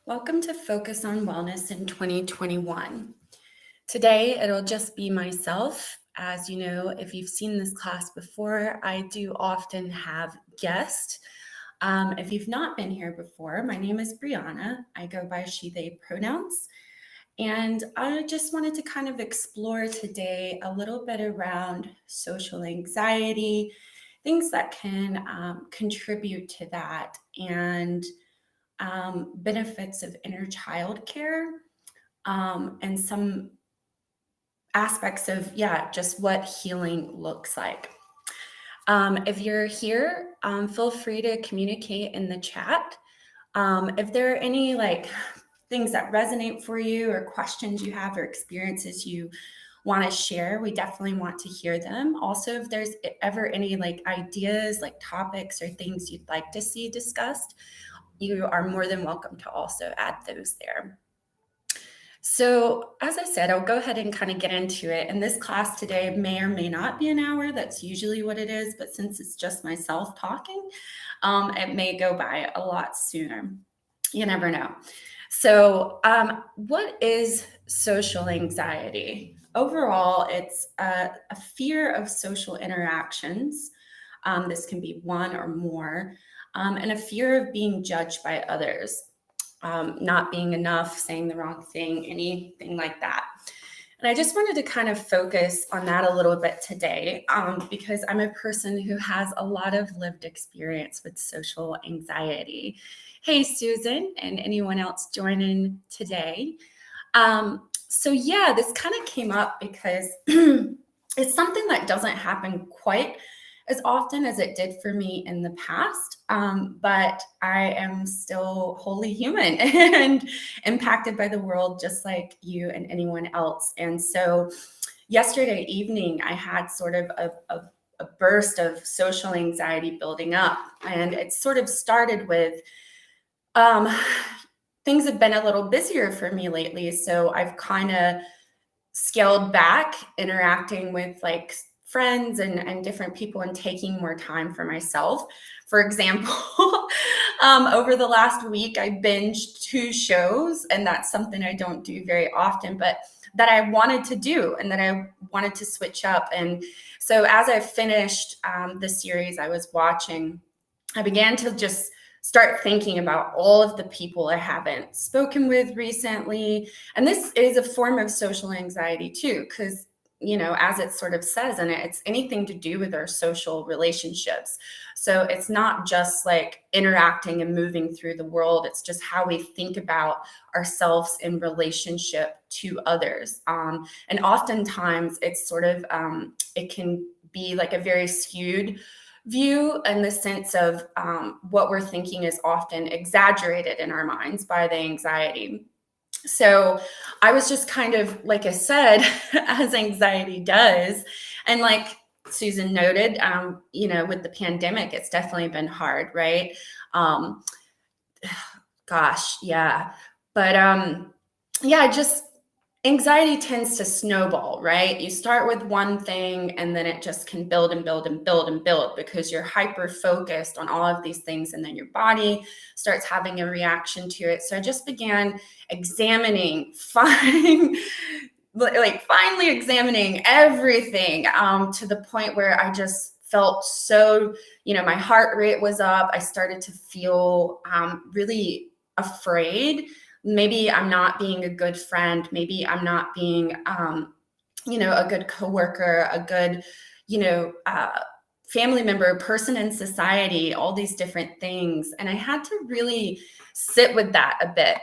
Welcome to Focus on Wellness in 2021. Today, it'll just be myself. As you know, if you've seen this class before, I do often have guests. If you've not been here before, my name is Brianna. I go by she, they pronouns. And I just wanted to kind of explore today a little bit around social anxiety, things that can contribute to that, and benefits of inner child care, and some aspects of, just what healing looks like. If you're here, feel free to communicate in the chat. If there are any things that resonate for you or questions you have or experiences you want to share, we definitely want to hear them. Also, if there's ever any ideas, topics or things you'd like to see discussed, you are more than welcome to also add those there. So as I said, I'll go ahead and kind of get into it. And this class today may or may not be an hour. That's usually what it is. But since it's just myself talking, it may go by a lot sooner. You never know. So what is social anxiety? Overall, it's a fear of social interactions. This can be one or more. And a fear of being judged by others, not being enough, saying the wrong thing, anything like that. And I just wanted to kind of focus on that a little bit today, because I'm a person who has a lot of lived experience with social anxiety. Hey, Susan, and anyone else joining today. This kind of came up because it's something that doesn't happen quite as often as it did for me in the past, but I am still wholly human and impacted by the world just like you and anyone else. And so yesterday evening, I had sort of a burst of social anxiety building up, and it sort of started with things have been a little busier for me lately, so I've kind of scaled back interacting with friends and different people and taking more time for myself. For example, over the last week, I binged 2 shows, and that's something I don't do very often, but that I wanted to do and that I wanted to switch up. And so as I finished the series I was watching, I began to just start thinking about all of the people I haven't spoken with recently. And this is a form of social anxiety too, because as it sort of says in it, it's anything to do with our social relationships. So it's not just interacting and moving through the world. It's just how we think about ourselves in relationship to others. And oftentimes it's sort of, it can be a very skewed view in the sense of what we're thinking is often exaggerated in our minds by the anxiety. So I was just kind of, like I said, as anxiety does. And like Susan noted, with the pandemic, it's definitely been hard, right? Gosh, yeah. But just anxiety tends to snowball, right? You start with one thing and then it just can build and build and build and build because you're hyper focused on all of these things, and then your body starts having a reaction to it. So I just began examining, finally examining everything to the point where I just felt so, my heart rate was up. I started to feel really afraid. Maybe I'm not being a good friend. Maybe I'm not being, a good coworker, a good, family member, person in society, all these different things. And I had to really sit with that a bit.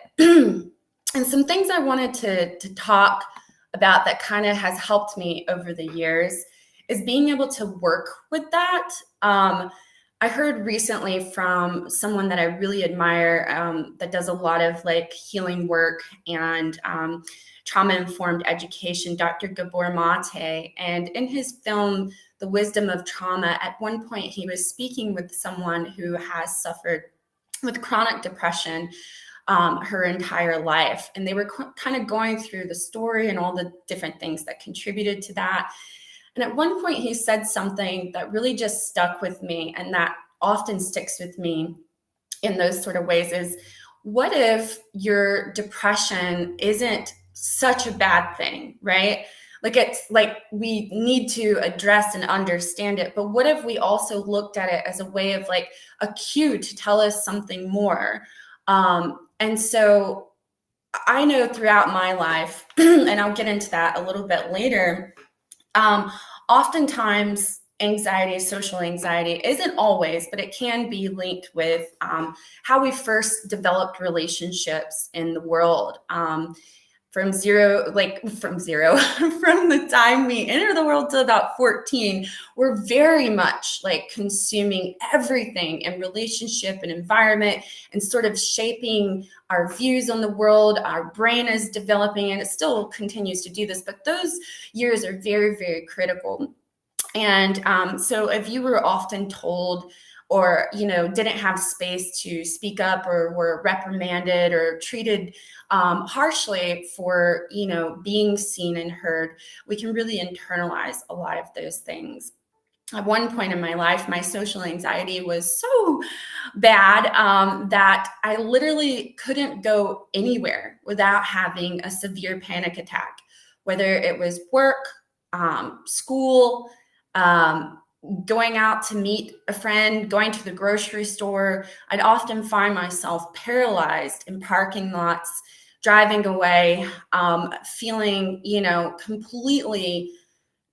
And some things I wanted to talk about that kind of has helped me over the years is being able to work with that. I heard recently from someone that I really admire that does a lot of healing work and trauma-informed education, Dr. Gabor Mate. And in his film, The Wisdom of Trauma, at one point he was speaking with someone who has suffered with chronic depression her entire life. And they were kind of going through the story and all the different things that contributed to that. And at one point he said something that really just stuck with me, and that often sticks with me in those sort of ways, is what if your depression isn't such a bad thing, right? Like, it's like we need to address and understand it, but what if we also looked at it as a way of like a cue to tell us something more? And so I know throughout my life, and I'll get into that a little bit later, um, oftentimes anxiety, social anxiety, isn't always, but it can be linked with how we first developed relationships in the world. From zero, from from the time we enter the world to about 14, we're very much like consuming everything in relationship and environment and sort of shaping our views on the world. Our brain is developing, and it still continues to do this, but those years are very, very critical. And so if you were often told, or didn't have space to speak up, or were reprimanded or treated harshly for being seen and heard, we can really internalize a lot of those things. At one point in my life, my social anxiety was so bad that I literally couldn't go anywhere without having a severe panic attack, whether it was work, school, um, going out to meet a friend, going to the grocery store. I'd often find myself paralyzed in parking lots, driving away, feeling, completely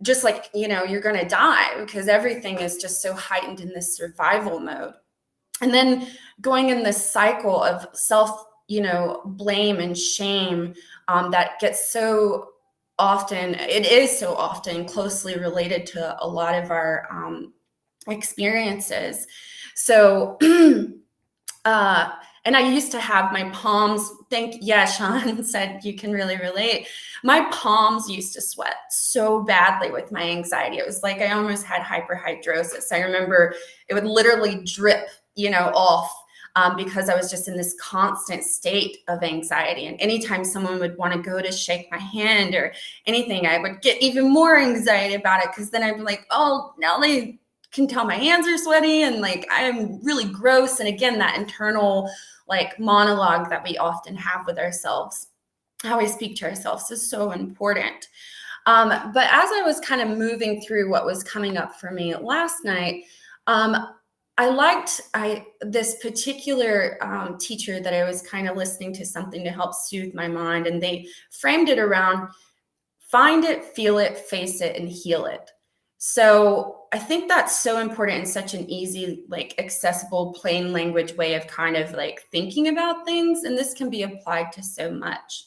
just like, you're going to die, because everything is just so heightened in this survival mode. And then going in this cycle of self, blame and shame that gets so often, it is so often closely related to a lot of our experiences. So, and I used to have my palms, Sean said you can really relate. My palms used to sweat so badly with my anxiety. It was like I almost had hyperhidrosis. I remember it would literally drip, off because I was just in this constant state of anxiety. And anytime someone would want to go to shake my hand or anything, I would get even more anxiety about it, because then I'd be like, oh, now they can tell my hands are sweaty and like I'm really gross. And again, that internal like monologue that we often have with ourselves, how we speak to ourselves, is so important. But as I was kind of moving through what was coming up for me last night, I liked this particular teacher that I was kind of listening to something to help soothe my mind, and they framed it around find it, feel it, face it, and heal it. So I think that's so important, and such an easy, like accessible, plain language way of kind of like thinking about things. And this can be applied to so much.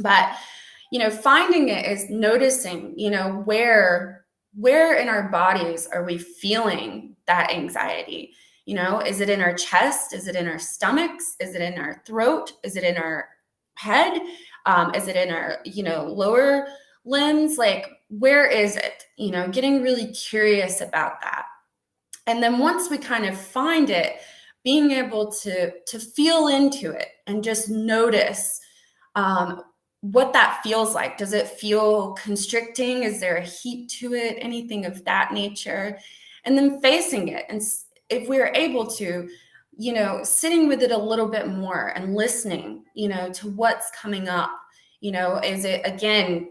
But, finding it is noticing, where in our bodies are we feeling that anxiety? Is it in our chest? Is it in our stomachs? Is it in our throat? Is it in our head? Is it in our, lower limbs? Like, where is it? Getting really curious about that. And then once we kind of find it, being able to feel into it and just notice what that feels like. Does it feel constricting? Is there a heat to it? Anything of that nature? And then facing it. And if we're able to, sitting with it a little bit more and listening, to what's coming up, is it, again,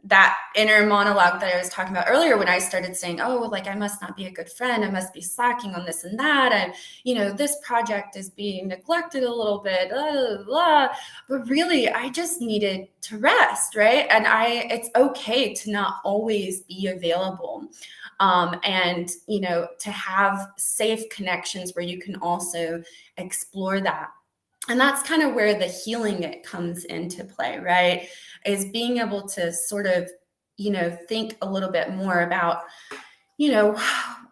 that inner monologue that I was talking about earlier, when I started saying, oh, like I must not be a good friend, I must be slacking on this and that, and this project is being neglected a little bit, blah, blah, blah. But really I just needed to rest, right? And it's okay to not always be available, and to have safe connections where you can also explore that. And that's kind of where the healing it comes into play, right? Is being able to sort of, think a little bit more about,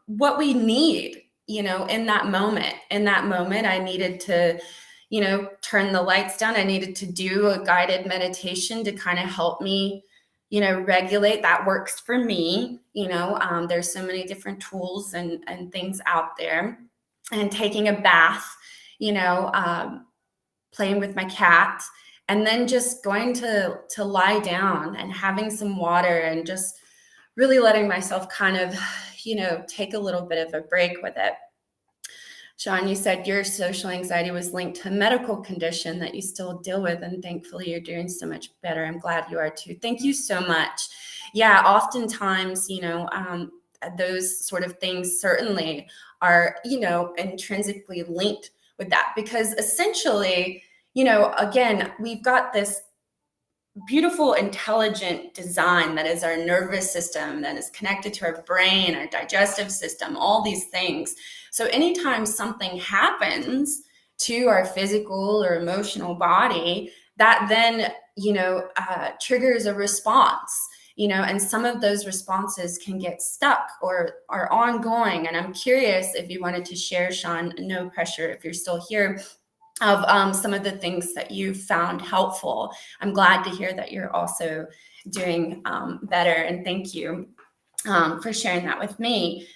what we need, in that moment. In that moment, I needed to, turn the lights down. I needed to do a guided meditation to kind of help me, regulate. That works for me. There's so many different tools and things out there. And taking a bath, playing with my cat, and then just going to lie down and having some water and just really letting myself kind of, take a little bit of a break with it. Sean, you said your social anxiety was linked to a medical condition that you still deal with, and thankfully you're doing so much better. I'm glad you are too. Thank you so much. Yeah, oftentimes, those sort of things certainly are, intrinsically linked with that, because essentially, again, we've got this beautiful, intelligent design that is our nervous system, that is connected to our brain, our digestive system, all these things. So anytime something happens to our physical or emotional body, that then, triggers a response, and some of those responses can get stuck or are ongoing. And I'm curious if you wanted to share, Sean, no pressure if you're still here, of some of the things that you found helpful. I'm glad to hear that you're also doing better, and thank you for sharing that with me.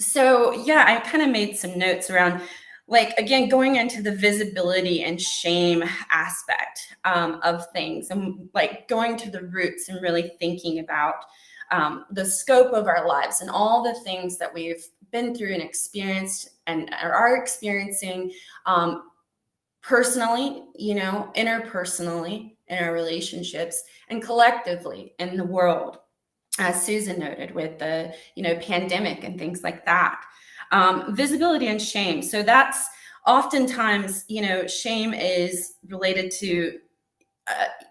So yeah, I kind of made some notes around, like, again, going into the visibility and shame aspect of things, and like going to the roots and really thinking about the scope of our lives and all the things that we've been through and experienced and are experiencing personally, interpersonally in our relationships, and collectively in the world, as Susan noted, with the pandemic and things like that. Visibility and shame. So that's oftentimes, shame is related to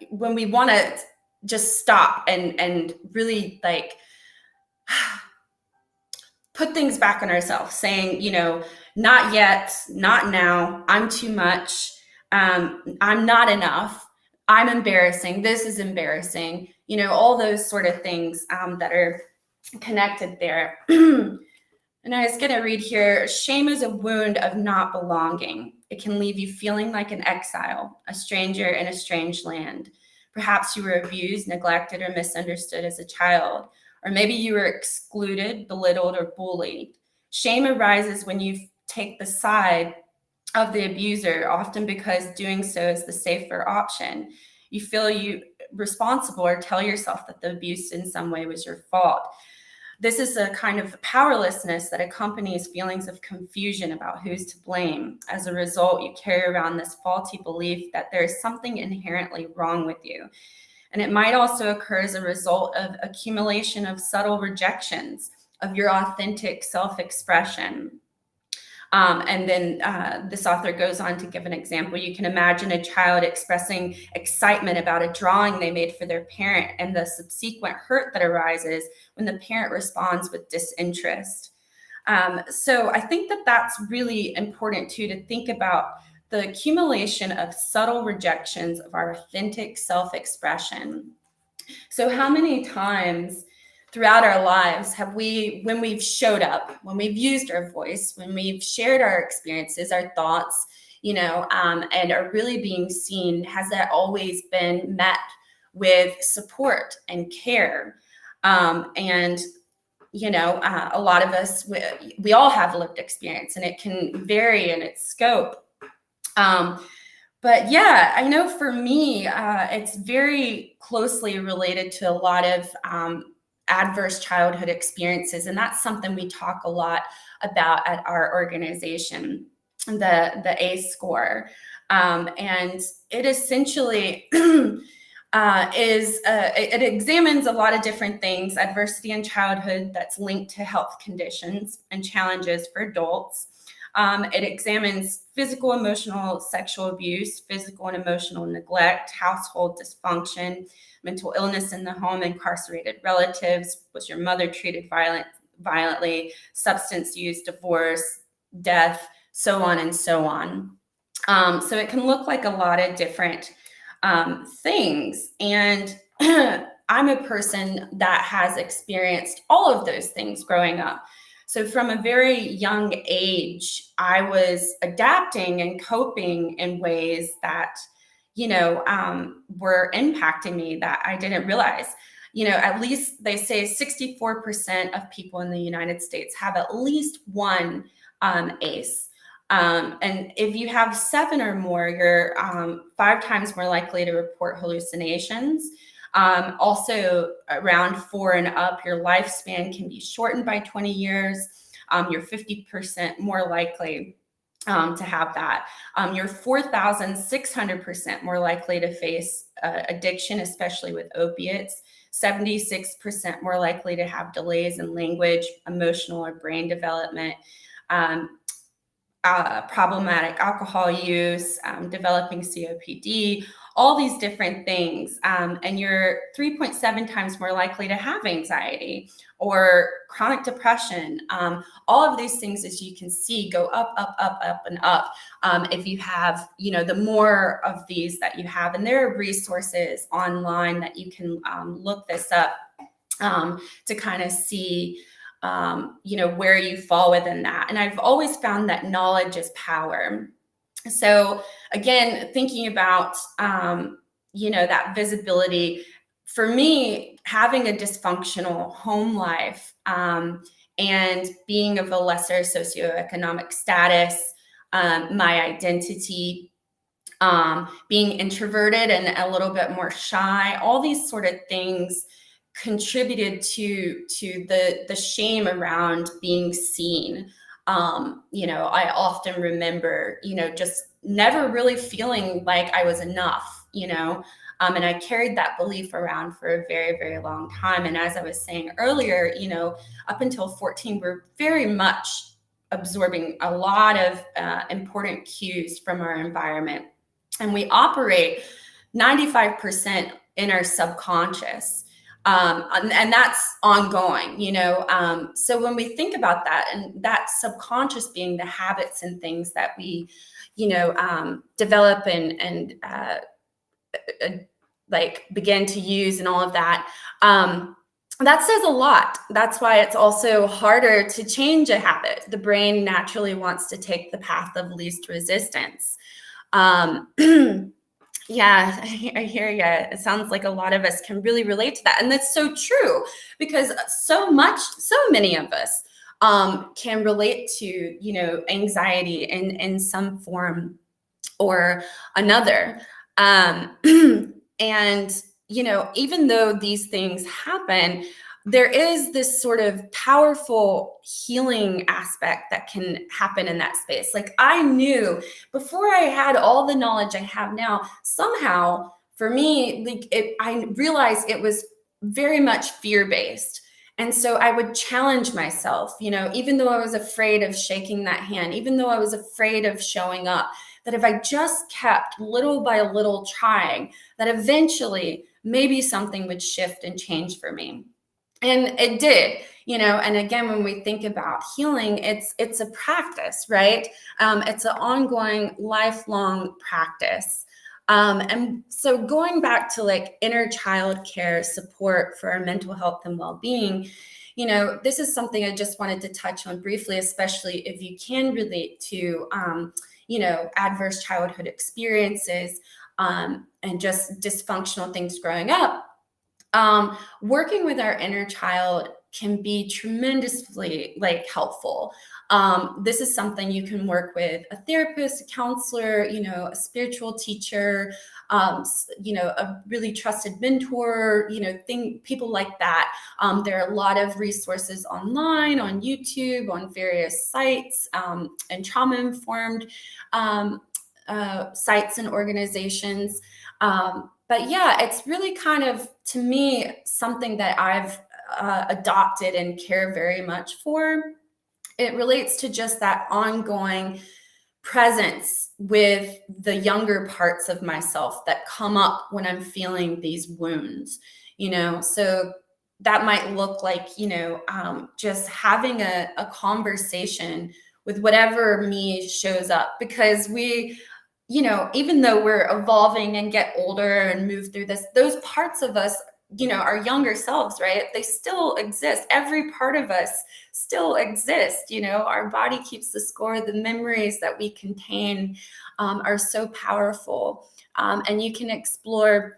when we want to just stop and really, like, put things back on ourselves, saying, not yet, not now, I'm too much, I'm not enough, I'm embarrassing, this is embarrassing, all those sort of things that are connected there. And I was going to read here, shame is a wound of not belonging. It can leave you feeling like an exile, a stranger in a strange land. Perhaps you were abused, neglected, or misunderstood as a child. Or maybe you were excluded, belittled, or bullied. Shame arises when you take the side of the abuser, often because doing so is the safer option. You feel responsible or tell yourself that the abuse in some way was your fault. This is a kind of powerlessness that accompanies feelings of confusion about who's to blame. As a result, you carry around this faulty belief that there is something inherently wrong with you. And it might also occur as a result of accumulation of subtle rejections of your authentic self-expression. And then this author goes on to give an example. You can imagine a child expressing excitement about a drawing they made for their parent, and the subsequent hurt that arises when the parent responds with disinterest. So I think that that's really important too, to think about the accumulation of subtle rejections of our authentic self-expression. So how many times throughout our lives have we, when we've showed up, when we've used our voice, when we've shared our experiences, our thoughts, and are really being seen, has that always been met with support and care? And a lot of us, we all have lived experience, and it can vary in its scope. But yeah, I know for me, it's very closely related to a lot of adverse childhood experiences. And that's something we talk a lot about at our organization, the ACE score. And it essentially it examines a lot of different things, adversity in childhood that's linked to health conditions and challenges for adults. It examines physical, emotional, sexual abuse, physical and emotional neglect, household dysfunction, mental illness in the home, incarcerated relatives, was your mother treated violently, substance use, divorce, death, so on and so on. So it can look like a lot of different things. And I'm a person that has experienced all of those things growing up. So from a very young age, I was adapting and coping in ways that, were impacting me that I didn't realize. At least they say 64% of people in the United States have at least one ACE. And if you have 7 or more, you're 5 times more likely to report hallucinations. Also, around 4 and up, your lifespan can be shortened by 20 years. You're 50% more likely to have that. You're 4,600% more likely to face addiction, especially with opiates. 76% more likely to have delays in language, emotional, or brain development. Problematic alcohol use, developing COPD, all these different things. And you're 3.7 times more likely to have anxiety or chronic depression. All of these things, as you can see, go up, up, up, up, and up. If you have, the more of these that you have, and there are resources online that you can look this up to kind of see where you fall within that. And I've always found that knowledge is power. So again, thinking about, that visibility, for me, having a dysfunctional home life and being of a lesser socioeconomic status, my identity, being introverted and a little bit more shy, all these sort of things contributed to the shame around being seen. I often remember, just never really feeling like I was enough, and I carried that belief around for a very, very long time. And as I was saying earlier, up until 14, we're very much absorbing a lot of important cues from our environment. And we operate 95% in our subconscious. And that's ongoing, so when we think about that, and that subconscious being the habits and things that we, develop and like begin to use and all of that, that says a lot. That's why it's also harder to change a habit. The brain naturally wants to take the path of least resistance. Yeah, I hear you. It sounds like a lot of us can really relate to that. And that's so true, because so many of us can relate to, anxiety in some form or another. And, even though these things happen, there is this sort of powerful healing aspect that can happen in that space. Like, I knew before I had all the knowledge I have now, somehow for me, I realized it was very much fear-based. And so I would challenge myself, even though I was afraid of shaking that hand, even though I was afraid of showing up, that if I just kept little by little trying, that eventually maybe something would shift and change for me. And it did, and again, when we think about healing, it's a practice, right? It's an ongoing, lifelong practice. And so going back to like inner child care support for our mental health and well-being, this is something I just wanted to touch on briefly, especially if you can relate to, adverse childhood experiences and just dysfunctional things growing up. Working with our inner child can be tremendously helpful. This is something you can work with a therapist, a counselor, a spiritual teacher, a really trusted mentor, people like that. There are a lot of resources online, on YouTube, on various sites, and trauma-informed sites and organizations. But yeah, it's really kind of, to me, something that I've adopted and care very much for. It relates to just that ongoing presence with the younger parts of myself that come up when I'm feeling these wounds, so that might look like, just having a conversation with whatever me shows up, because we, even though we're evolving and get older and move through this, those parts of us, our younger selves, right? They still exist. Every part of us still exists. Our body keeps the score. The memories that we contain are so powerful. And you can explore,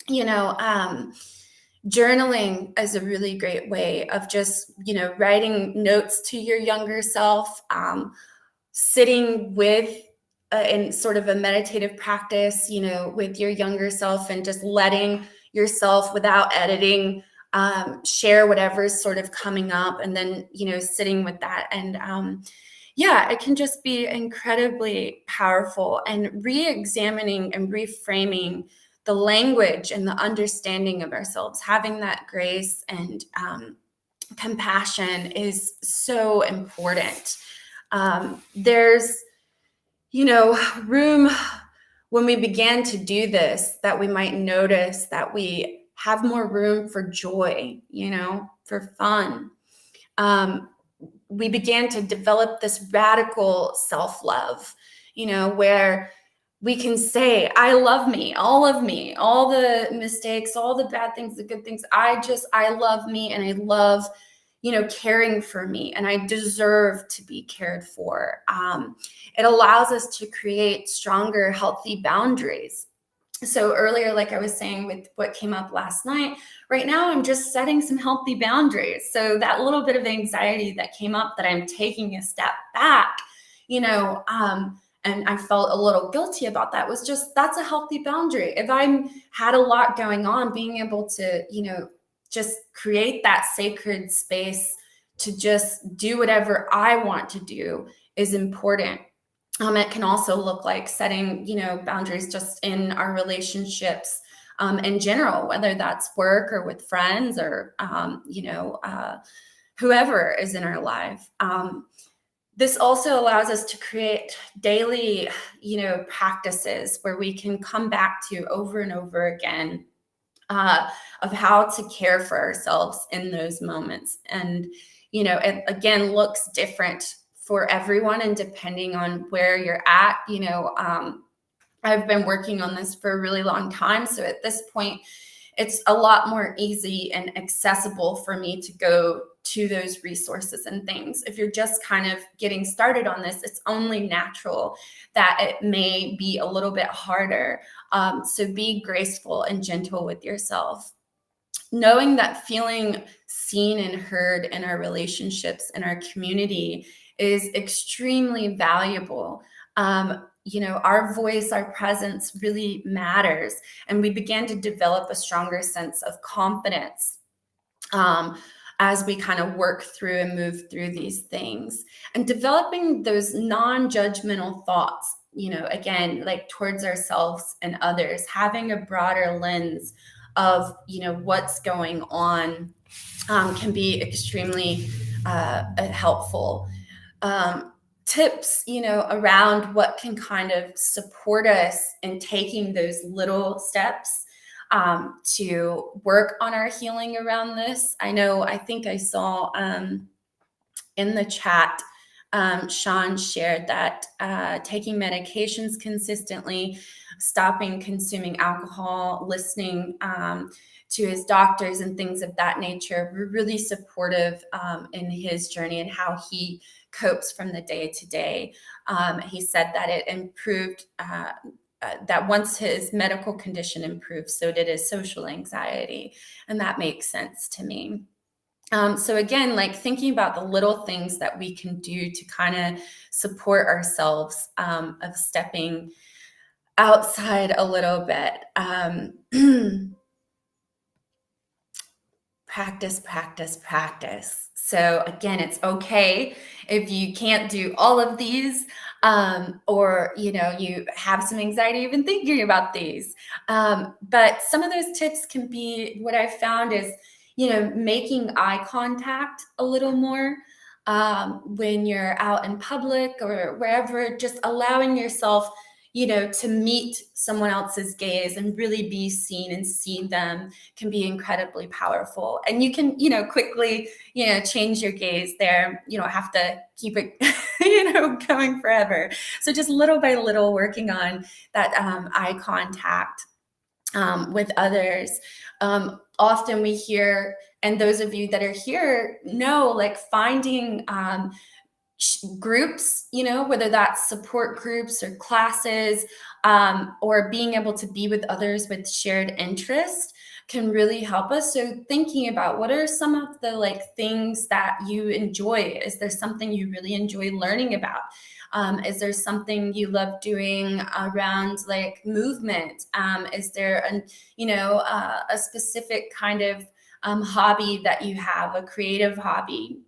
journaling is a really great way of just, writing notes to your younger self, sitting with in sort of a meditative practice, with your younger self, and just letting yourself, without editing, share whatever's sort of coming up, and then, sitting with that. And yeah, it can just be incredibly powerful, and re-examining and reframing the language and the understanding of ourselves, having that grace and compassion is so important. There's, room when we began to do this, that we might notice that we have more room for joy, for fun. We began to develop this radical self-love, where we can say, I love me, all the mistakes, all the bad things, the good things. I love me, and I love, caring for me, and I deserve to be cared for. It allows us to create stronger, healthy boundaries. So earlier, like I was saying with what came up last night, right now I'm just setting some healthy boundaries. So that little bit of anxiety that came up, that I'm taking a step back, and I felt a little guilty about that, that's a healthy boundary. If I had a lot going on, being able to, just create that sacred space to just do whatever I want to do is important. It can also look like setting, boundaries just in our relationships in general, whether that's work or with friends or, whoever is in our life. This also allows us to create daily, practices where we can come back to over and over again of how to care for ourselves in those moments. And, it again looks different for everyone, and depending on where you're at, I've been working on this for a really long time. So at this point, it's a lot more easy and accessible for me to go to those resources and things. If you're just kind of getting started on this, it's only natural that it may be a little bit harder. So be graceful and gentle with yourself. Knowing that feeling seen and heard in our relationships and our community is extremely valuable. Our voice, our presence really matters. And we began to develop a stronger sense of confidence as we kind of work through and move through these things, and developing those non-judgmental thoughts, again, like towards ourselves and others, having a broader lens of, what's going on can be extremely helpful. Tips, around what can kind of support us in taking those little steps to work on our healing around this. I think I saw in the chat, Sean shared that taking medications consistently, stopping consuming alcohol, listening to his doctors and things of that nature were really supportive in his journey and how he copes from the day to day. He said that it improved, that once his medical condition improved, so did his social anxiety. And that makes sense to me. So again, like thinking about the little things that we can do to kind of support ourselves, of stepping outside a little bit. Practice, practice, practice. So again, it's okay if you can't do all of these, or, you have some anxiety even thinking about these. But some of those tips can be, what I've found is, making eye contact a little more when you're out in public or wherever, just allowing yourself, to meet someone else's gaze and really be seen and see them can be incredibly powerful. And you can, quickly, change your gaze there. You don't have to keep it, going forever. So just little by little working on that eye contact with others. Often we hear, and those of you that are here know, like finding groups, whether that's support groups or classes, or being able to be with others with shared interest can really help us. So thinking about what are some of the things that you enjoy. Is there something you really enjoy learning about? Is there something you love doing around movement? Is there a specific kind of hobby that you have, a creative hobby,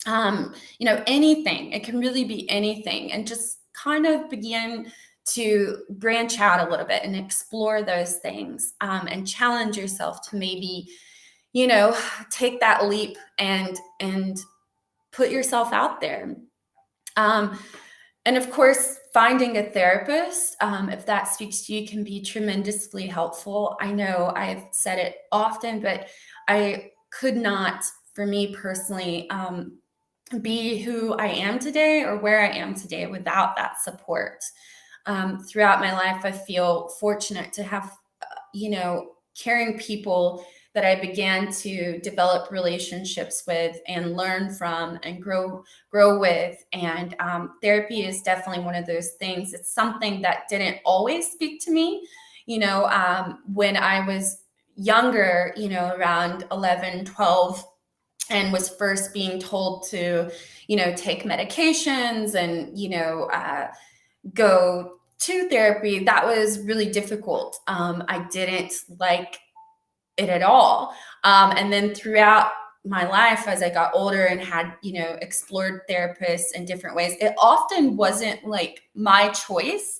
anything. It can really be anything, and just kind of begin to branch out a little bit and explore those things, and challenge yourself to maybe, take that leap and put yourself out there. Um, and of course, finding a therapist, if that speaks to you, can be tremendously helpful. I know I've said it often, but I could not, for me personally, be who I am today or where I am today without that support. Throughout my life, I feel fortunate to have, caring people that I began to develop relationships with and learn from and grow with. And therapy is definitely one of those things. It's something that didn't always speak to me, when I was younger, around 11, 12, and was first being told to, take medications and, go to therapy. That was really difficult. I didn't like it at all. And then throughout my life, as I got older and had, explored therapists in different ways, it often wasn't like my choice.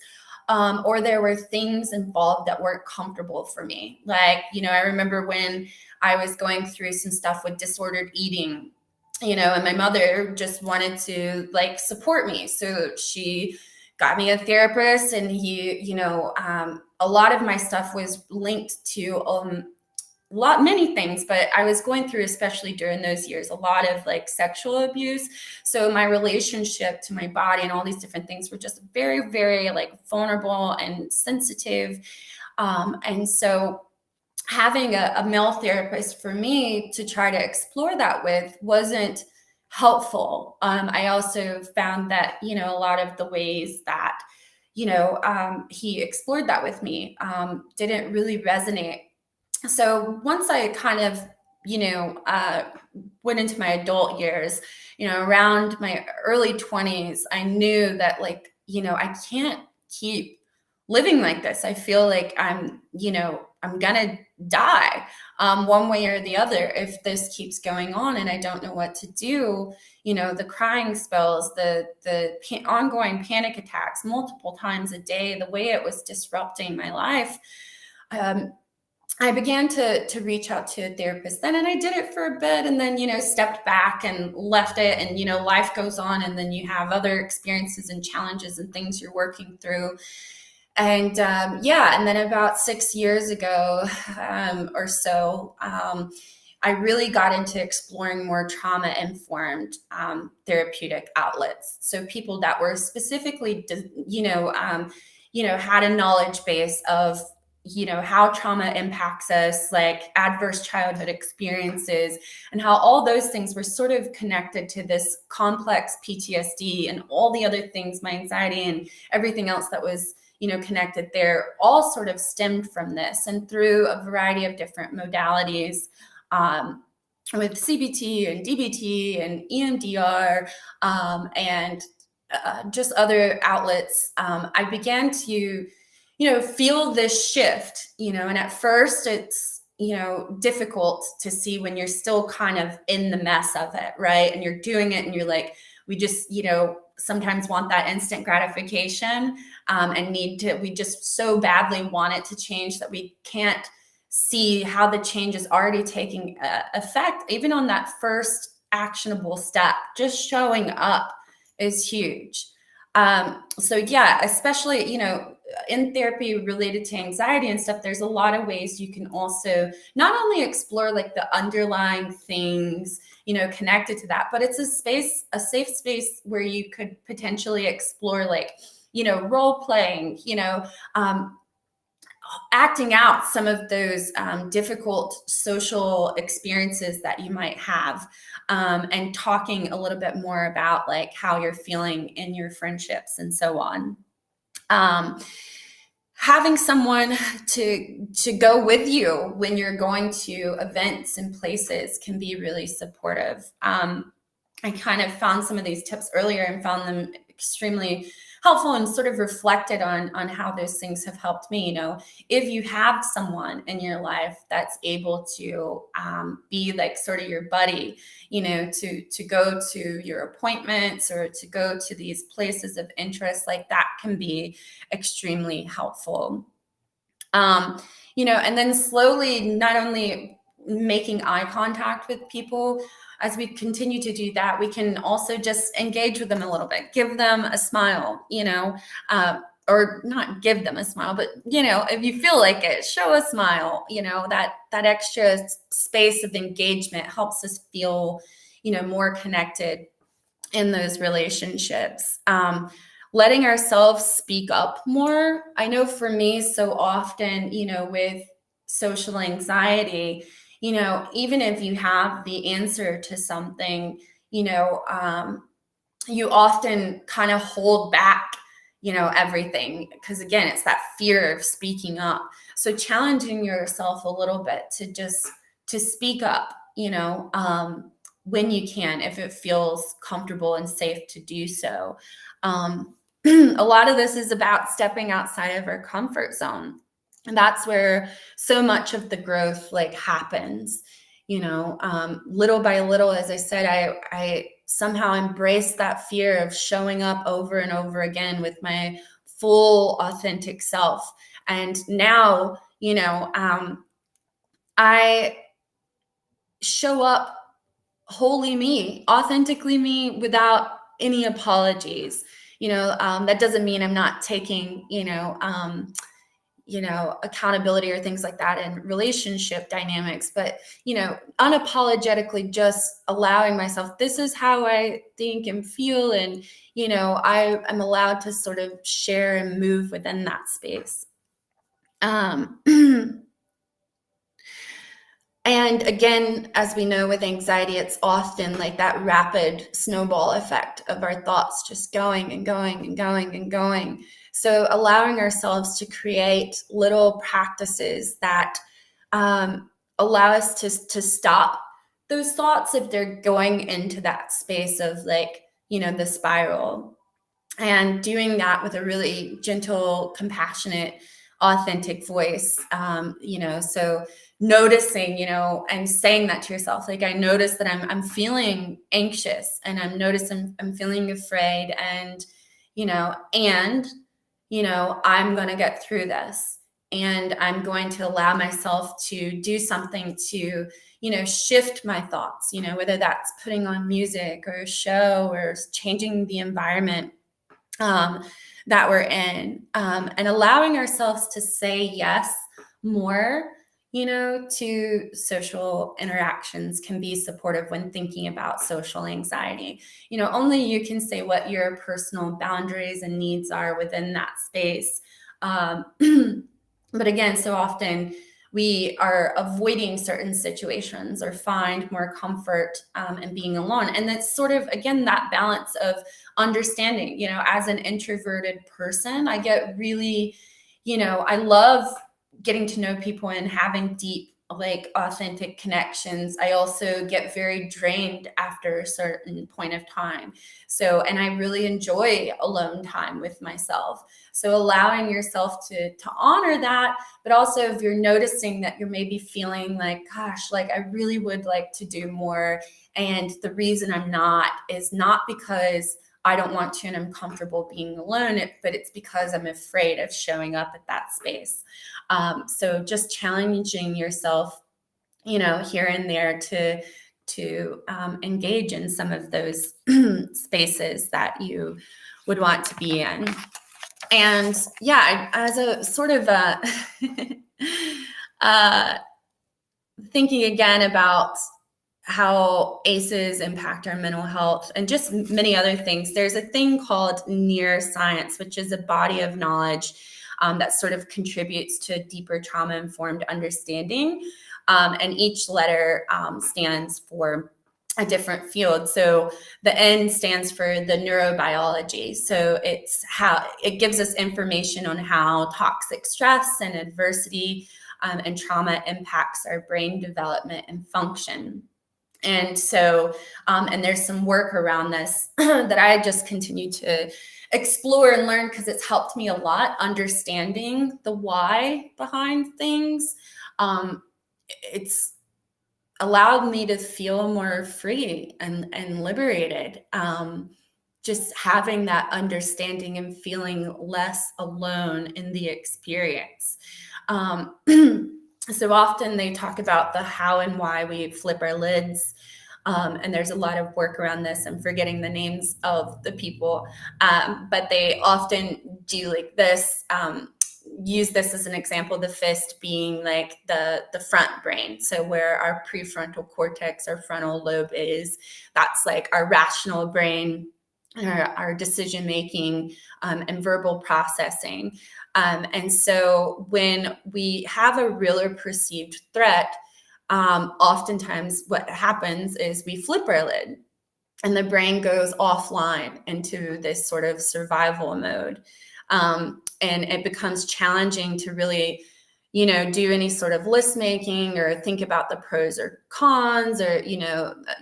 Or there were things involved that weren't comfortable for me. Like, I remember when I was going through some stuff with disordered eating, and my mother just wanted to like support me. So she got me a therapist, and a lot of my stuff was linked to many things, but I was going through, especially during those years, a lot of like sexual abuse. So my relationship to my body and all these different things were just very, very like vulnerable and sensitive. And so having a male therapist for me to try to explore that with wasn't helpful. I also found that, a lot of the ways that, he explored that with me didn't really resonate. So once I kind of, went into my adult years, around my early 20s, I knew that like, I can't keep living like this. I feel like I'm gonna die one way or the other if this keeps going on, and I don't know what to do. The crying spells, the ongoing panic attacks multiple times a day, the way it was disrupting my life. I began to reach out to a therapist then, and I did it for a bit, and then, stepped back and left it, and, life goes on, and then you have other experiences and challenges and things you're working through. And and then about 6 years ago or so, I really got into exploring more trauma-informed therapeutic outlets. So people that were specifically, had a knowledge base of, how trauma impacts us, like adverse childhood experiences, and how all those things were sort of connected to this complex PTSD and all the other things, my anxiety and everything else that was, connected there, all sort of stemmed from this. And through a variety of different modalities, with CBT and DBT and EMDR, and just other outlets, I began to, feel this shift, and at first it's, difficult to see when you're still kind of in the mess of it, right? And you're doing it and you're like, we just, sometimes want that instant gratification, and we just so badly want it to change that we can't see how the change is already taking effect. Even on that first actionable step, just showing up is huge. So yeah, especially, in therapy related to anxiety and stuff, there's a lot of ways you can also not only explore like the underlying things, connected to that, but it's a safe space where you could potentially explore like, role playing, acting out some of those difficult social experiences that you might have, and talking a little bit more about like how you're feeling in your friendships and so on. Having someone to go with you when you're going to events and places can be really supportive. I kind of found some of these tips earlier and found them extremely helpful and sort of reflected on how those things have helped me. If you have someone in your life that's able to be like sort of your buddy, to go to your appointments or to go to these places of interest, like that can be extremely helpful. And then slowly, not only making eye contact with people, as we continue to do that, we can also just engage with them a little bit, give them a smile, or not give them a smile, but, if you feel like it, show a smile, that extra space of engagement helps us feel, more connected in those relationships. Letting ourselves speak up more. I know for me, so often, with social anxiety, even if you have the answer to something, you often kind of hold back, everything, because again, it's that fear of speaking up. So challenging yourself a little bit to speak up, when you can, if it feels comfortable and safe to do so. A lot of this is about stepping outside of our comfort zone. And that's where so much of the growth happens, little by little. As I said, I somehow embraced that fear of showing up over and over again with my full authentic self. And now, I show up wholly me, authentically me, without any apologies. That doesn't mean I'm not taking, accountability or things like that in relationship dynamics, but, unapologetically just allowing myself, this is how I think and feel. And, I am allowed to sort of share and move within that space. And again, as we know with anxiety, it's often like that rapid snowball effect of our thoughts just going and going and going and going. So allowing ourselves to create little practices that allow us to stop those thoughts if they're going into that space of the spiral. And doing that with a really gentle, compassionate, authentic voice, so noticing, and saying that to yourself, I notice that I'm feeling anxious, and I'm feeling afraid, and, I'm going to get through this, and I'm going to allow myself to do something to, shift my thoughts, whether that's putting on music or a show or changing the environment that we're in, and allowing ourselves to say yes more, to social interactions can be supportive when thinking about social anxiety. Only you can say what your personal boundaries and needs are within that space. But again, so often we are avoiding certain situations or find more comfort in being alone. And that's sort of, again, that balance of understanding, as an introverted person, I get really, I love getting to know people and having deep, authentic connections. I also get very drained after a certain point of time. So, and I really enjoy alone time with myself. So allowing yourself to honor that, but also if you're noticing that you're maybe feeling gosh, I really would like to do more. And the reason I'm not is not because I don't want to and I'm comfortable being alone, but it's because I'm afraid of showing up at that space. So just challenging yourself, here and there to engage in some of those spaces that you would want to be in. And yeah, as a sort of thinking again about how ACEs impact our mental health and just many other things, there's a thing called neuroscience, which is a body of knowledge that sort of contributes to deeper trauma-informed understanding. And each letter stands for a different field. So the N stands for the neurobiology. So it's how it gives us information on how toxic stress and adversity and trauma impacts our brain development and function. And so, and there's some work around this that I just continue to explore and learn, because it's helped me a lot understanding the why behind things. It's allowed me to feel more free and liberated. Just having that understanding and feeling less alone in the experience. So often they talk about the how and why we flip our lids. And there's a lot of work around this. I'm forgetting the names of the people, but they often do like this, use this as an example, the fist being like the front brain. So where our prefrontal cortex, our frontal lobe is, that's like our rational brain, our decision making, and verbal processing. And so when we have a real or perceived threat, oftentimes what happens is we flip our lid and the brain goes offline into this sort of survival mode. And it becomes challenging to really, do any sort of list making or think about the pros or cons, or,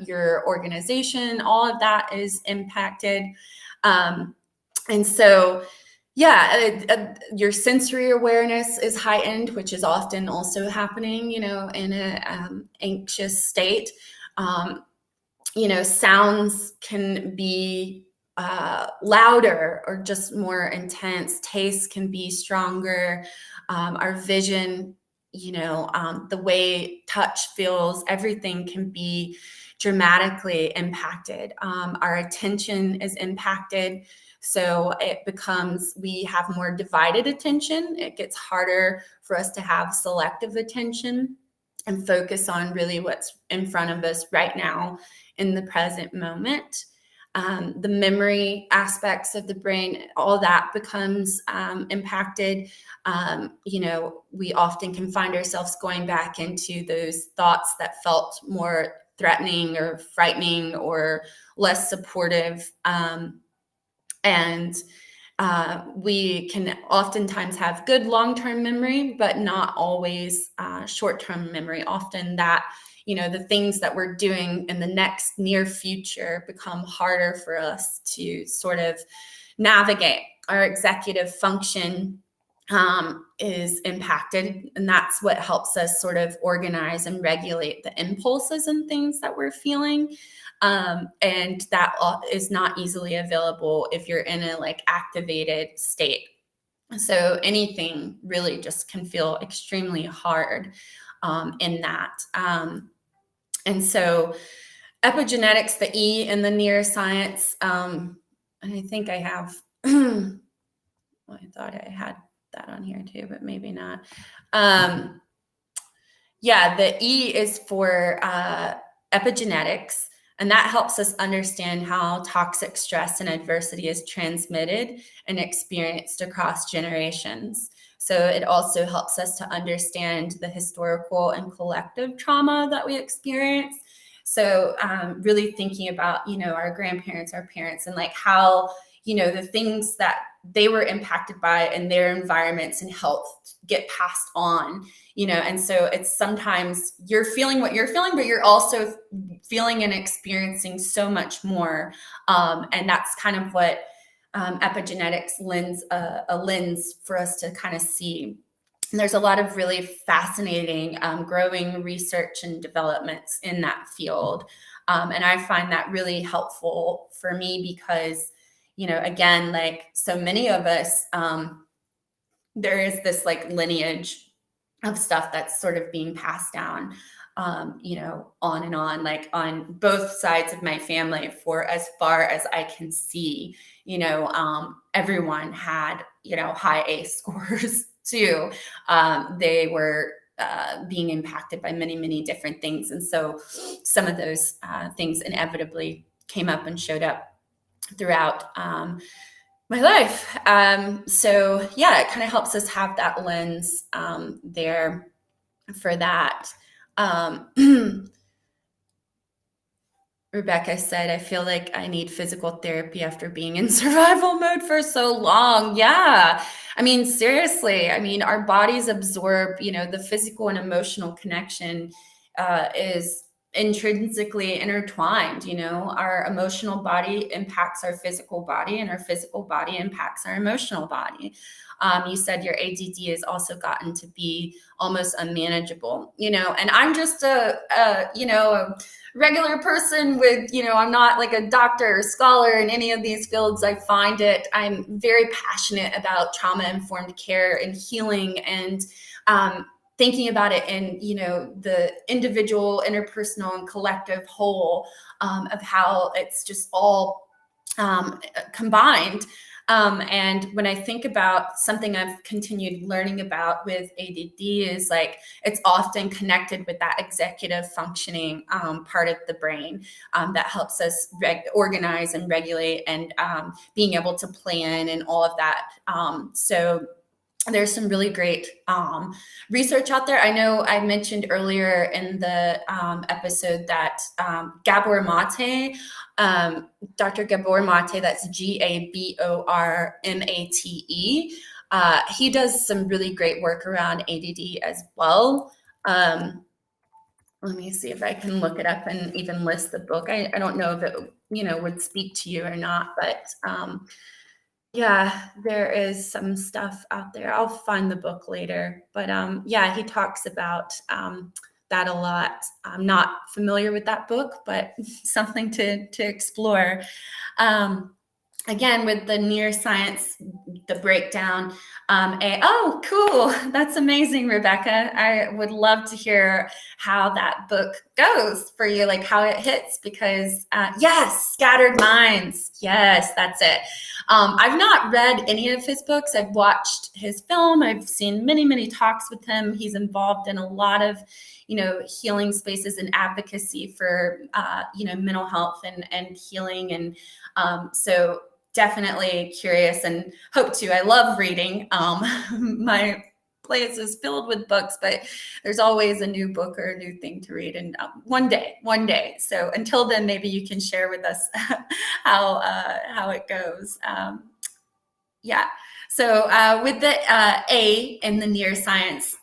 your organization. All of that is impacted. And so, your sensory awareness is heightened, which is often also happening, in an anxious state. Sounds can be louder or just more intense. Taste can be stronger. Our vision, the way touch feels, everything can be dramatically impacted. Our attention is impacted. So it becomes, we have more divided attention. It gets harder for us to have selective attention and focus on really what's in front of us right now in the present moment. The memory aspects of the brain, all that becomes impacted. We often can find ourselves going back into those thoughts that felt more threatening or frightening or less supportive. And we can oftentimes have good long-term memory, but not always short-term memory. Often that, the things that we're doing in the next near future become harder for us to sort of navigate. Our executive function is impacted, and that's what helps us sort of organize and regulate the impulses and things that we're feeling. And that is not easily available if you're in a activated state. So anything really just can feel extremely hard in that. And so epigenetics, the E in the neuroscience, and I think I have, well, I thought I had that on here too, but maybe not. The E is for epigenetics. And that helps us understand how toxic stress and adversity is transmitted and experienced across generations. So it also helps us to understand the historical and collective trauma that we experience. So really thinking about, our grandparents, our parents, and how, the things that they were impacted by in their environments and health get passed on. And so it's sometimes you're feeling what you're feeling, but you're also feeling and experiencing so much more. And that's kind of what epigenetics lends a lens for us to kind of see. And there's a lot of really fascinating growing research and developments in that field. And I find that really helpful for me because, again, so many of us, there is this lineage of stuff that's sort of being passed down, on and on, on both sides of my family for as far as I can see. Everyone had, high ACE scores too. They were being impacted by many, many different things. And so some of those things inevitably came up and showed up throughout my life. So it kind of helps us have that lens there for that. Rebecca said, I feel like I need physical therapy after being in survival mode for so long. Yeah. I mean, seriously, our bodies absorb, the physical and emotional connection is intrinsically intertwined. Our emotional body impacts our physical body, and our physical body impacts our emotional body. You said your ADD has also gotten to be almost unmanageable, and I'm just a regular person with, I'm not like a doctor or scholar in any of these fields. I'm very passionate about trauma-informed care and healing, and thinking about it in, the individual, interpersonal, and collective whole, of how it's just all combined. And when I think about something I've continued learning about with ADD is like, it's often connected with that executive functioning part of the brain that helps us organize and regulate, and being able to plan and all of that. So there's some really great research out there. I know I mentioned earlier in the episode that Gabor Mate, Dr. Gabor Mate, that's Gabormate, he does some really great work around ADD as well. Let me see if I can look it up and even list the book. I don't know if it would speak to you or not, but yeah, there is some stuff out there. I'll find the book later. But yeah, he talks about that a lot. I'm not familiar with that book, but something to explore. Again, with the neuroscience, the breakdown. Oh, cool. That's amazing, Rebecca. I would love to hear how that book goes for you, like how it hits, because yes, Scattered Minds. Yes, that's it. I've not read any of his books. I've watched his film. I've seen many, many talks with him. He's involved in a lot of, healing spaces and advocacy for, mental health and healing. And so definitely curious and hope to. I love reading. My place is filled with books, but there's always a new book or a new thing to read. And one day. So until then, maybe you can share with us how it goes. Yeah. So with the A in the neuroscience,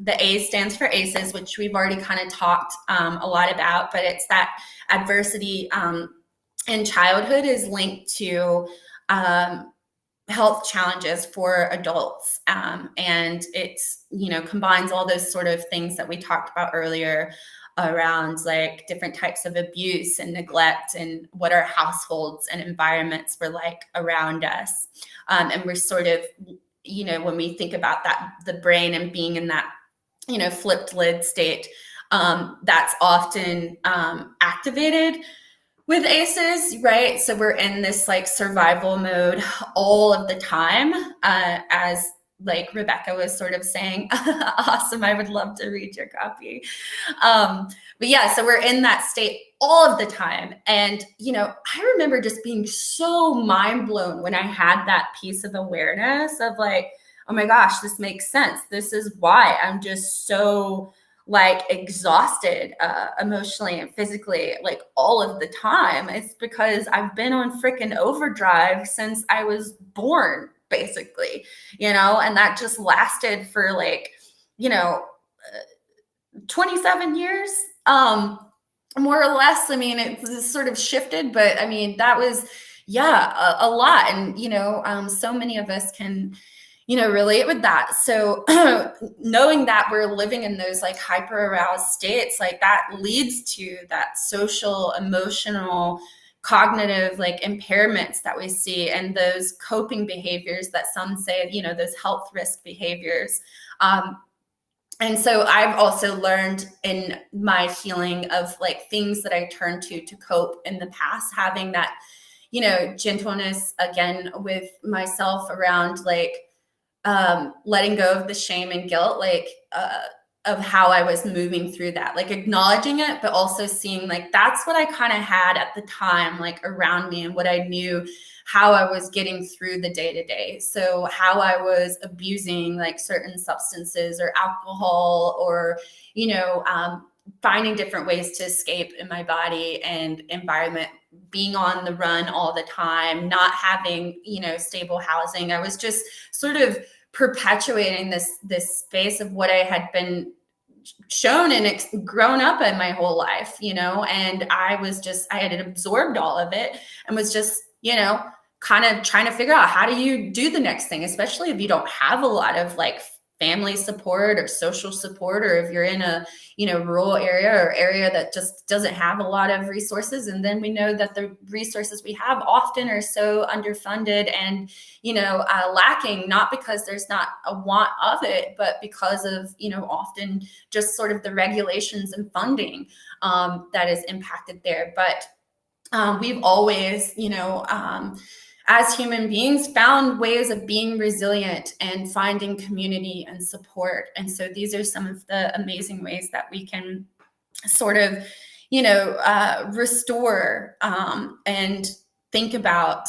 the A stands for ACEs, which we've already kind of talked a lot about, but it's that adversity in childhood is linked to health challenges for adults. And it's, combines all those sort of things that we talked about earlier around like different types of abuse and neglect, and what our households and environments were like around us. And we're sort of, when we think about that, the brain and being in that, flipped lid state, that's often activated with ACEs, right? So we're in this like survival mode all of the time, as like Rebecca was sort of saying. Awesome. I would love to read your copy. But yeah, so we're in that state all of the time. And, I remember just being so mind blown when I had that piece of awareness of like, oh my gosh, this makes sense. This is why I'm just so like exhausted emotionally and physically, like all of the time. It's because I've been on freaking overdrive since I was born, basically, and that just lasted for like, 27 years, more or less. I mean, it's sort of shifted, but I mean, that was, a lot. And, so many of us can, relate with that. So knowing that we're living in those like hyper aroused states, like that leads to that social, emotional, cognitive like impairments that we see, and those coping behaviors that some say, those health risk behaviors. And so I've also learned in my healing of like things that I turned to cope in the past, having that, gentleness again with myself around like letting go of the shame and guilt, like of how I was moving through that, like acknowledging it, but also seeing like that's what I kind of had at the time, like around me, and what I knew, how I was getting through the day to day. So how I was abusing like certain substances or alcohol, or, finding different ways to escape in my body and environment, being on the run all the time, not having, stable housing. I was just sort of perpetuating this space of what I had been shown and grown up in my whole life, and I had absorbed all of it and was just, kind of trying to figure out, how do you do the next thing, especially if you don't have a lot of like family support or social support, or if you're in a rural area or area that just doesn't have a lot of resources. And then we know that the resources we have often are so underfunded and lacking, not because there's not a want of it, but because of often just sort of the regulations and funding that is impacted there. But we've always as human beings, found ways of being resilient and finding community and support. And so these are some of the amazing ways that we can sort of, restore and think about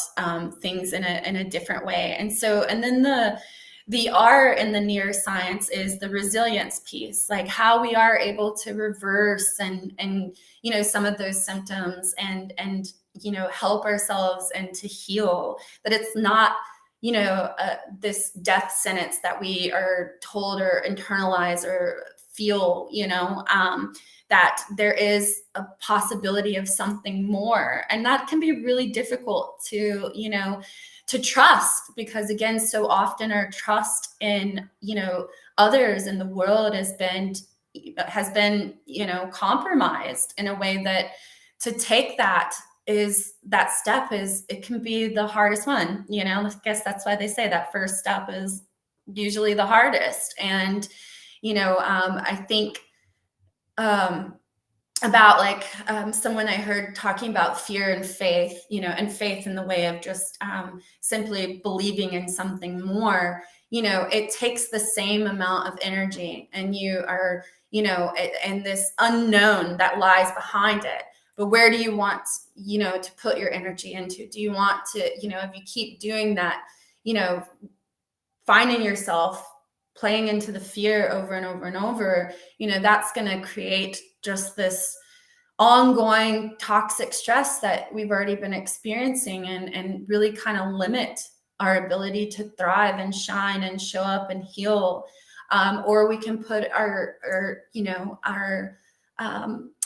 things in a different way. And then the R in the neuroscience is the resilience piece, like how we are able to reverse and some of those symptoms and help ourselves and to heal, that it's not this death sentence that we are told or internalize or feel, that there is a possibility of something more. And that can be really difficult to trust, because again, so often our trust in others in the world has been compromised in a way that to take that step it can be the hardest one. I guess that's why they say that first step is usually the hardest. And I think about like someone I heard talking about fear and faith, and faith in the way of just simply believing in something more. It takes the same amount of energy, and you are, and this unknown that lies behind it. But where do you want, to put your energy into? Do you want to, if you keep doing that, finding yourself playing into the fear over and over and over, that's going to create just this ongoing toxic stress that we've already been experiencing, and really kind of limit our ability to thrive and shine and show up and heal. Or we can put our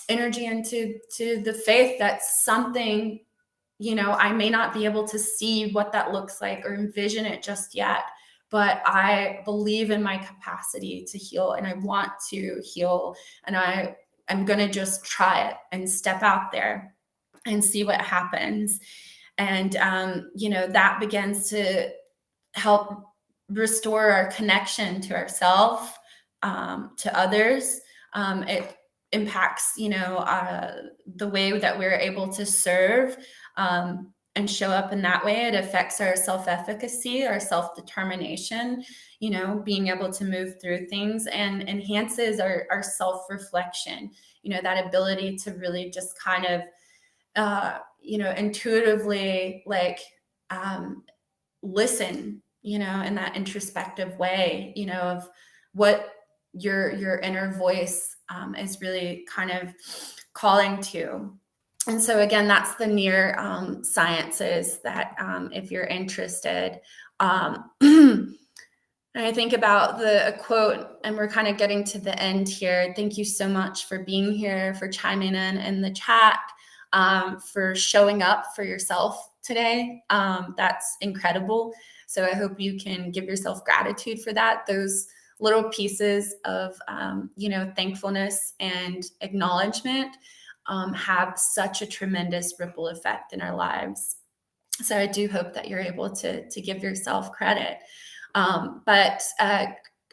energy into the faith that something, I may not be able to see what that looks like or envision it just yet, but I believe in my capacity to heal, and I want to heal, and I'm going to just try it and step out there and see what happens. And, that begins to help restore our connection to ourselves, to others. It impacts, the way that we're able to serve and show up in that way. It affects our self-efficacy, our self-determination, being able to move through things, and enhances our self-reflection, that ability to really just kind of, intuitively like listen, in that introspective way, of what your inner voice is really kind of calling to. And so again, that's the near sciences that if you're interested. And I think about a quote, and we're kind of getting to the end here. Thank you so much for being here, for chiming in the chat, for showing up for yourself today. That's incredible. So I hope you can give yourself gratitude for that. Those little pieces of, thankfulness and acknowledgement have such a tremendous ripple effect in our lives. So I do hope that you're able to give yourself credit. But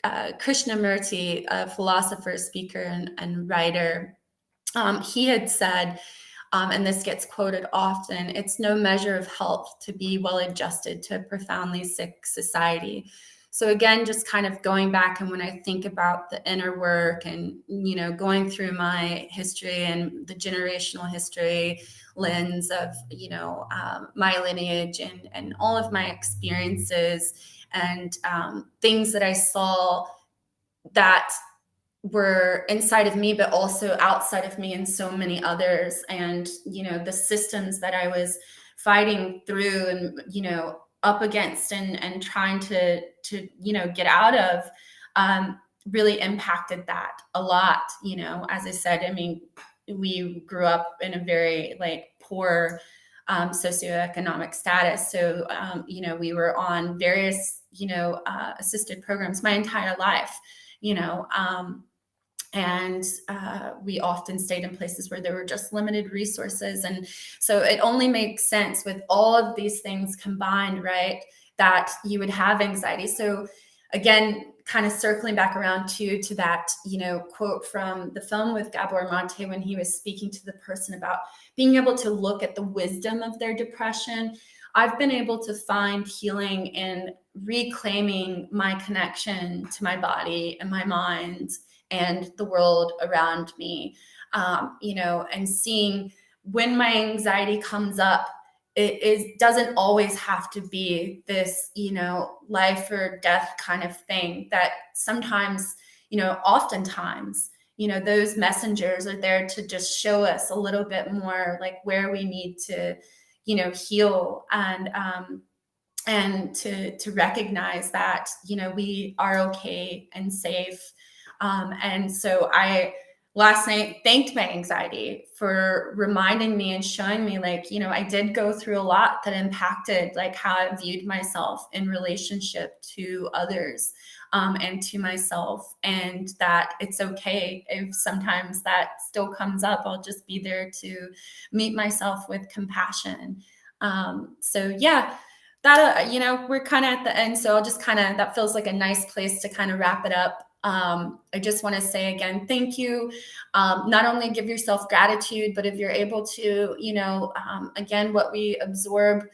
Krishnamurti, a philosopher, speaker, and writer, he had said, and this gets quoted often, it's no measure of health to be well adjusted to a profoundly sick society. So again, just kind of going back, and when I think about the inner work and, going through my history and the generational history lens of, my lineage and all of my experiences and things that I saw that were inside of me, but also outside of me and so many others. And, the systems that I was fighting through and, up against and trying to get out of, really impacted that a lot. As I said, I mean, we grew up in a very like poor socioeconomic status. So, we were on various, assisted programs my entire life, you know, and we often stayed in places where there were just limited resources. And so it only makes sense with all of these things combined, right, that you would have anxiety. So again, kind of circling back around to that, quote from the film with Gabor Mate when he was speaking to the person about being able to look at the wisdom of their depression. I've been able to find healing in reclaiming my connection to my body and my mind and the world around me, and seeing when my anxiety comes up, doesn't always have to be this, life or death kind of thing. That sometimes, oftentimes, those messengers are there to just show us a little bit more like where we need to, heal, and to recognize that, we are okay and safe. And so I last night thanked my anxiety for reminding me and showing me like, I did go through a lot that impacted like how I viewed myself in relationship to others, and to myself, and that it's okay if sometimes that still comes up. I'll just be there to meet myself with compassion. So yeah, that, we're kind of at the end. So I'll just that feels like a nice place to kind of wrap it up. I just want to say again, thank you. Not only give yourself gratitude, but if you're able to, again, what we absorb,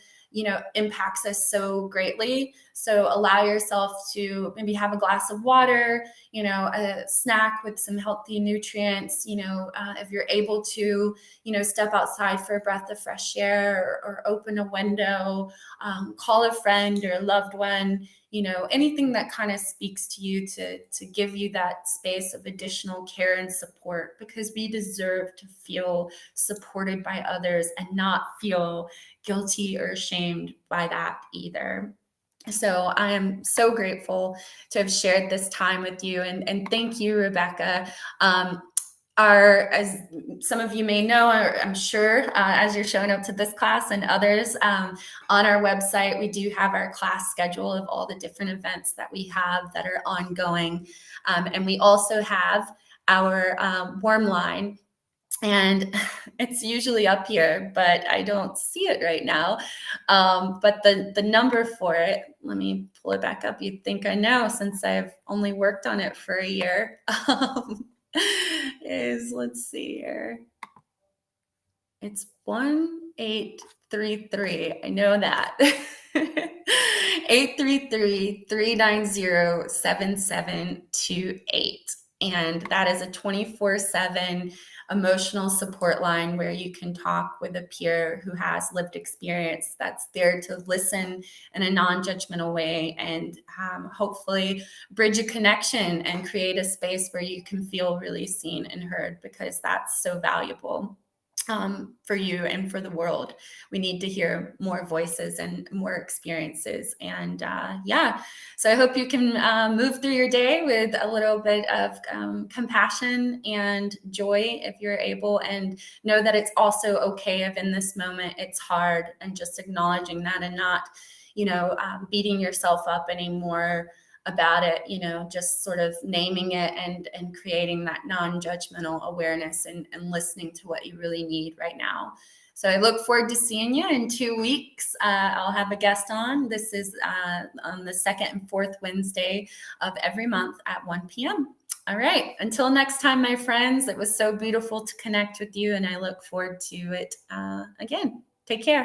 impacts us so greatly. So allow yourself to maybe have a glass of water, a snack with some healthy nutrients, if you're able to, step outside for a breath of fresh air, or open a window, call a friend or a loved one, anything that kind of speaks to you to give you that space of additional care and support, because we deserve to feel supported by others and not feel guilty or ashamed by that either. So I am so grateful to have shared this time with you, and thank you, Rebecca. As some of you may know, or I'm sure, as you're showing up to this class and others, on our website, we do have our class schedule of all the different events that we have that are ongoing. And we also have our warm line, and it's usually up here, but I don't see it right now. But the number for it, let me pull it back up. You'd think I know since I've only worked on it for a year. Let's see here. It's 1833. I know that. 833-390-7728. And that is a 24/7 emotional support line where you can talk with a peer who has lived experience that's there to listen in a non-judgmental way, and hopefully bridge a connection and create a space where you can feel really seen and heard, because that's so valuable. For you and for the world. We need to hear more voices and more experiences. And so I hope you can move through your day with a little bit of compassion and joy if you're able, and know that it's also okay if in this moment it's hard, and just acknowledging that, and not, beating yourself up anymore about it, just sort of naming it and creating that non-judgmental awareness, and listening to what you really need right now. So I look forward to seeing you in 2 weeks. I'll have a guest on. This is on the second and fourth Wednesday of every month at 1 p.m. All right. Until next time, my friends, it was so beautiful to connect with you, and I look forward to it again. Take care.